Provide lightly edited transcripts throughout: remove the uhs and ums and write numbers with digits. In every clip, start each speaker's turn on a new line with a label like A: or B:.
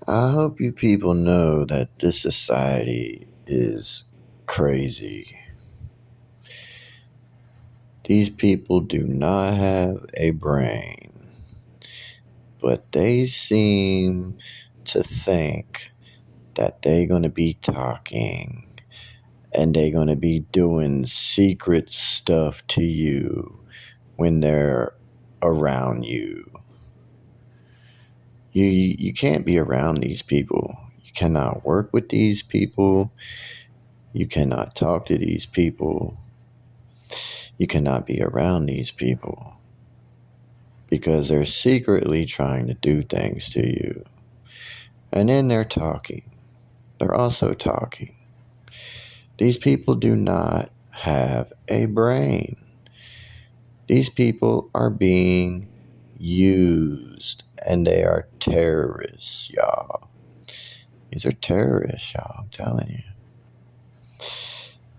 A: I hope you people know that this society is crazy. These people do not have a brain, but they seem to think that they're going to be talking and they're going to be doing secret stuff to you when they're around you. You can't be around these people. You cannot work with these people. You cannot talk to these people. You cannot be around these people because they're secretly trying to do things to you. And then they're talking. They're also talking. These people do not have a brain. These people are being used and they are terrorists, y'all. These are terrorists, y'all. I'm telling you.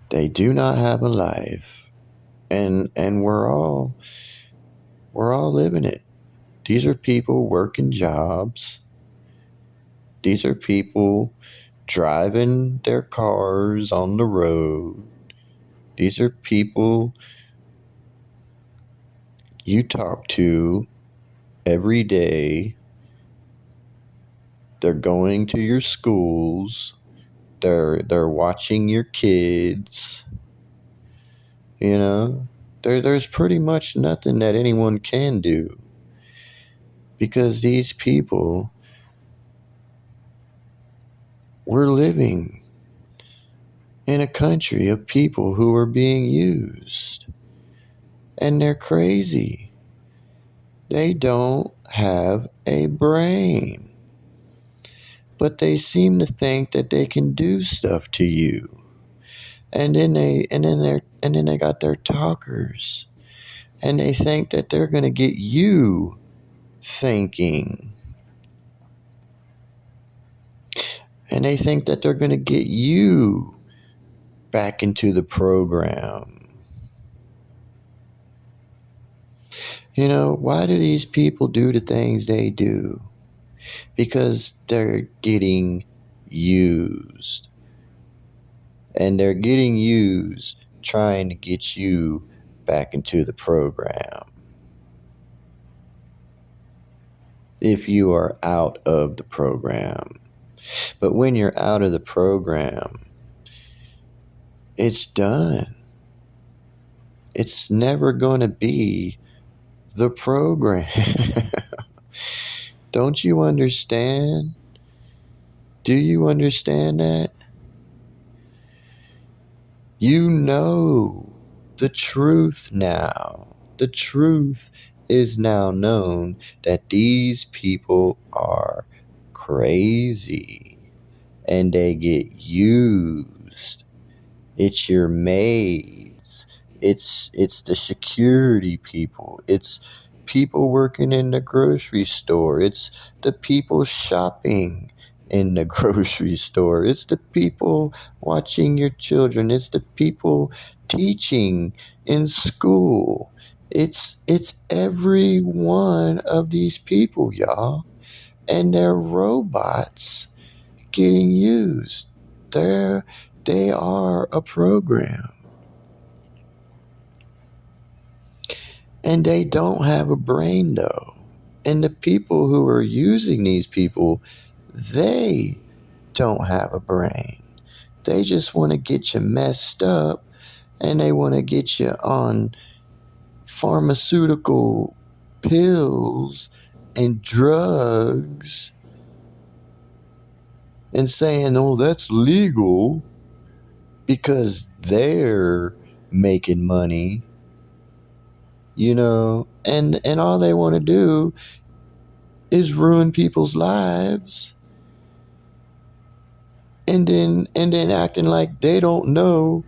A: They do not have a life. And we're all living it. These are people working jobs. These are people driving their cars on the road. These are people you talk to every day. They're going to your schools. They're watching your kids. You know, there's pretty much nothing that anyone can do because these people we're living in a country of people who are being used. And they're crazy. They don't have a brain. But they seem to think that they can do stuff to you. And then they got their talkers. And they think that they're gonna get you thinking. And they think that they're gonna get you back into the program. You know, why do these people do the things they do? Because they're getting used. And they're getting used trying to get you back into the program. If you are out of the program. But when you're out of the program, it's done. It's never going to be the program. Don't you understand? Do you understand that? You know the truth now. The truth is now known that these people are crazy and they get used. It's your maids. It's the security people. It's people working in the grocery store. It's the people shopping in the grocery store. It's the people watching your children. It's the people teaching in school. It's every one of these people, y'all. And they're robots getting used. They are a program. And they don't have a brain though. And the people who are using these people, they don't have a brain. They just want to get you messed up and they want to get you on pharmaceutical pills and drugs and saying, oh, that's legal because they're making money, and all they want to do is ruin people's lives and then acting like they don't know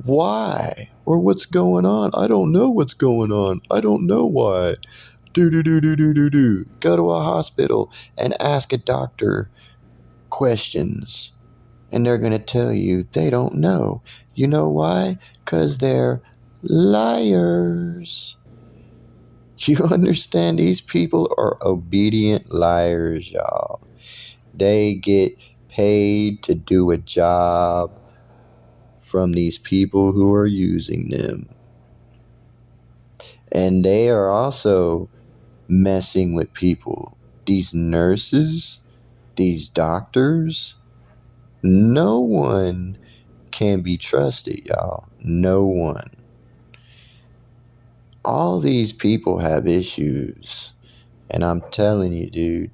A: why or what's going on. I don't know what's going on. I don't know why. Do. Go to a hospital and ask a doctor questions, and they're going to tell you they don't know. You know why? Because they're liars. You understand? These people are obedient liars, y'all. They get paid to do a job from these people who are using them. And they are also messing with people. These nurses, these doctors, no one can be trusted, y'all. No one. All these people have issues. And I'm telling you, dude.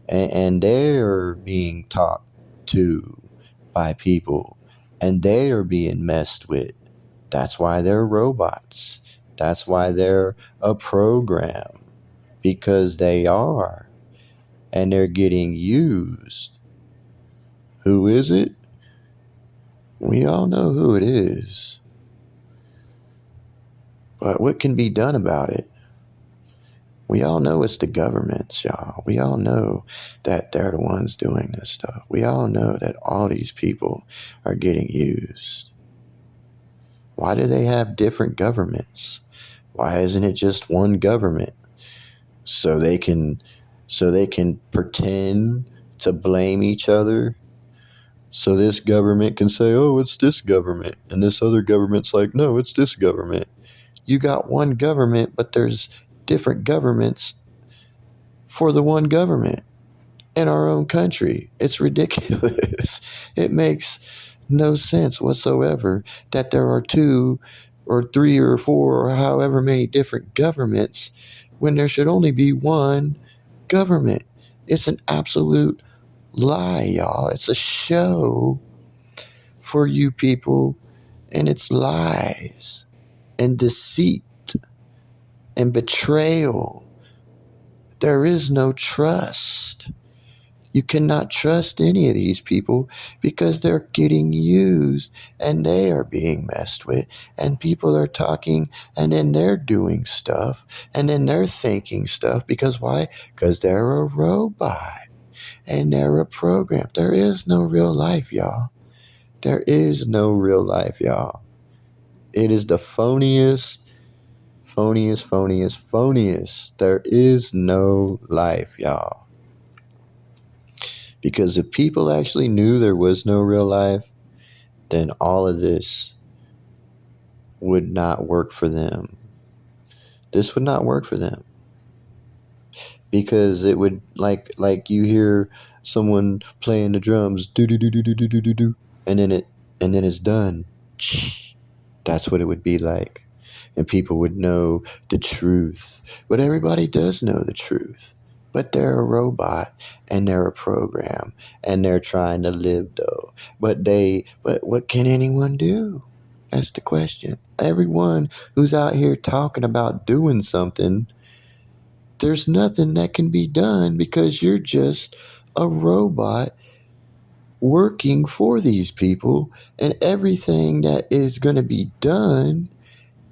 A: And they're being talked to by people. And they are being messed with. That's why they're robots. That's why they're a program. Because they are. And they're getting used. Who is it? We all know who it is. But what can be done about it? We all know it's the governments, y'all. We all know that they're the ones doing this stuff. We all know that all these people are getting used. Why do they have different governments? Why isn't it just one government? So they can pretend to blame each other. So this government can say, oh, it's this government. And this other government's like, no, it's this government. You got one government, but there's different governments for the one government in our own country. It's ridiculous. It makes no sense whatsoever that there are 2 or 3 or 4 or however many different governments when there should only be one government. It's an absolute lie, y'all. It's a show for you people, and it's lies and deceit and betrayal. There is no trust. You cannot trust any of these people because they're getting used and they are being messed with. And people are talking and then they're doing stuff and then they're thinking stuff. Because why? Because they're a robot and they're a program. There is no real life, y'all. There is no real life, y'all. It is the phoniest. There is no life, y'all. Because if people actually knew there was no real life, then all of this would not work for them. This would not work for them. Because it would like you hear someone playing the drums, do do do do do do do do do, and then it's done. That's what it would be like. And people would know the truth. But everybody does know the truth. But they're a robot and they're a program and they're trying to live though. But what can anyone do? That's the question. Everyone who's out here talking about doing something, there's nothing that can be done because you're just a robot working for these people, and everything that is going to be done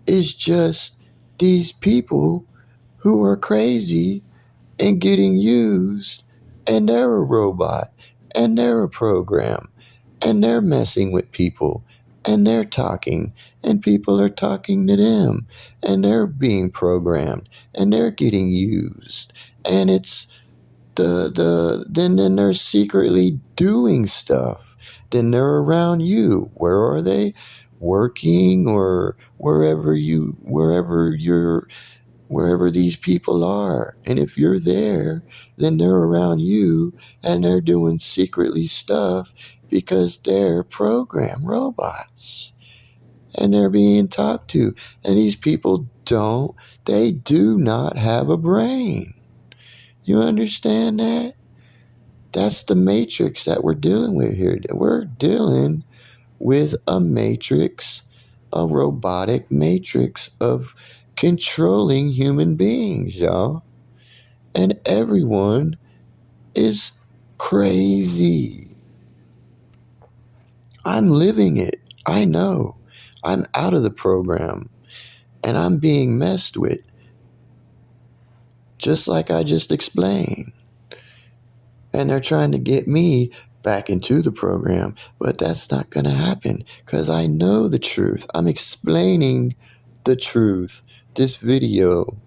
A: is just these people who are crazy and getting used, and they're a robot and they're a program and they're messing with people and they're talking and people are talking to them and they're being programmed and they're getting used, and it's then they're secretly doing stuff. Then they're around you. Where are they? Working or wherever these people are. And if you're there, then they're around you and they're doing secretly stuff because they're program robots. And they're being talked to. And these people they do not have a brain. You understand that? That's the matrix that we're dealing with here. We're dealing with a matrix, a robotic matrix of controlling human beings, y'all. And everyone is crazy. I'm living it. I know. I'm out of the program and I'm being messed with, just like I just explained. And they're trying to get me back into the program, but that's not going to happen because I know the truth. I'm explaining the truth. This video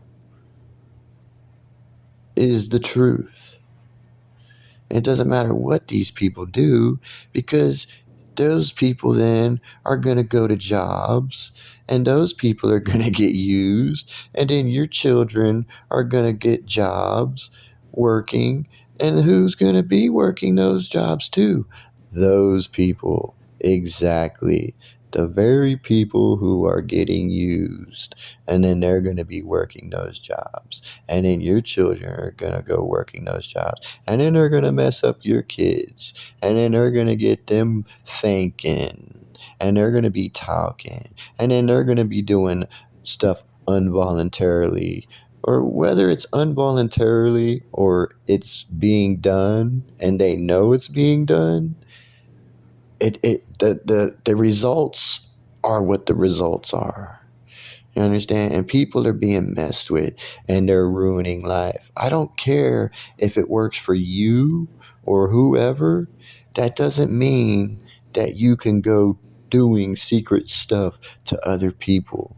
A: is the truth. It doesn't matter what these people do, because those people then are going to go to jobs, and those people are going to get used, and then your children are going to get jobs working, and who's going to be working those jobs too? Those people. Exactly. The very people who are getting used, and then they're going to be working those jobs, and then your children are going to go working those jobs, and then they're going to mess up your kids, and then they're going to get them thinking, and they're going to be talking, and then they're going to be doing stuff involuntarily, or whether it's involuntarily or it's being done and they know it's being done. The results are what the results are. You understand? And people are being messed with, and they're ruining life. I don't care if it works for you or whoever. That doesn't mean that you can go doing secret stuff to other people.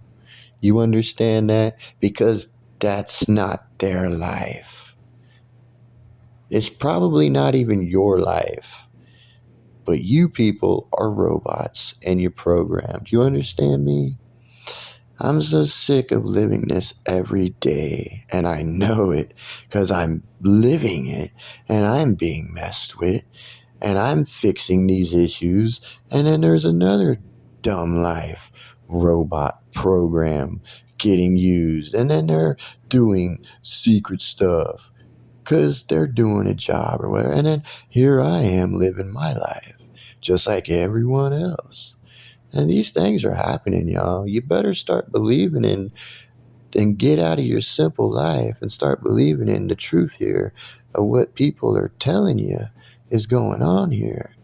A: You understand that? Because that's not their life. It's probably not even your life. But you people are robots and you're programmed. You understand me? I'm so sick of living this every day, and I know it because I'm living it, and I'm being messed with, and I'm fixing these issues, and then there's another dumb life robot program getting used, and then they're doing secret stuff because they're doing a job or whatever, and then here I am living my life just like everyone else. And these things are happening, y'all. You better start believing in and get out of your simple life and start believing in the truth here of what people are telling you is going on here,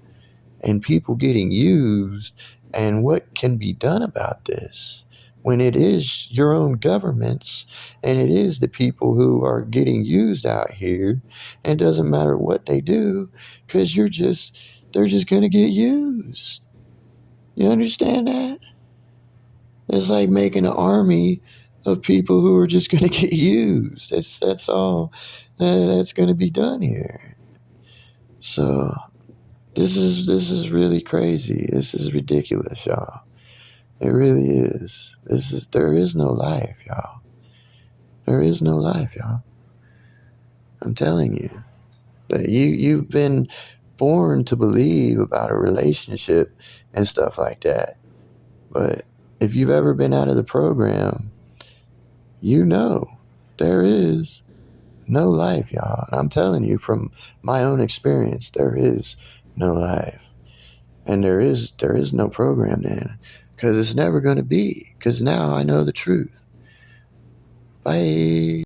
A: and people getting used, and what can be done about this when it is your own governments, and it is the people who are getting used out here, and it doesn't matter what they do because they're just going to get used. You understand that? It's like making an army of people who are just going to get used. That's all that's going to be done here. So this is really crazy. This is ridiculous, y'all. It really is. There is no life, y'all. There is no life, y'all. I'm telling you. But you've been born to believe about a relationship and stuff like that. But if you've ever been out of the program, you know there is no life, y'all. And I'm telling you from my own experience, there is no life. And there is no program then, because it's never going to be, because now I know the truth. Bye.